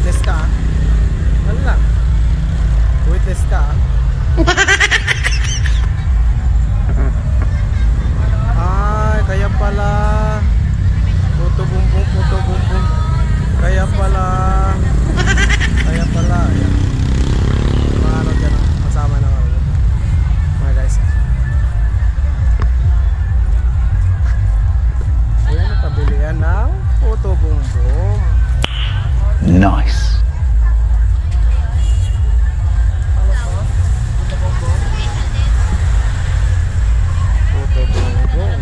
Witness ka. Ano lang? Witness ka. Ay, kaya pala. Puto bumbong, puto bumbong. Kaya pala. Kaya pala. Ayan. Mga ano dyan, kasama na mga guys. Ayan, nakabilihan ng puto bumbong. Nice. Puto bumbong.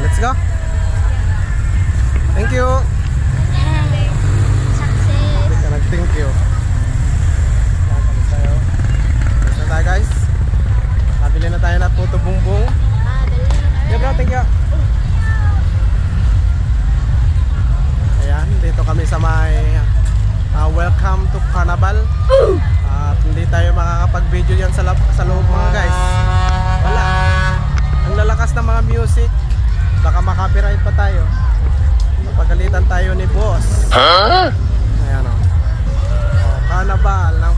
Let's go. Thank you. Hindi ka nag-thank you. Tapos na tayo guys. Nabili na tayo na puto bumbong. Yeah bro, thank you. Ayan, dito kami sa may welcome to Carnival. At hindi tayo makakapag-video yan sa loob mga guys. Wala. Ang lalakas ng mga music. Baka makapiright pa tayo. Napagalitan tayo ni boss. Ayan o. Carnival ng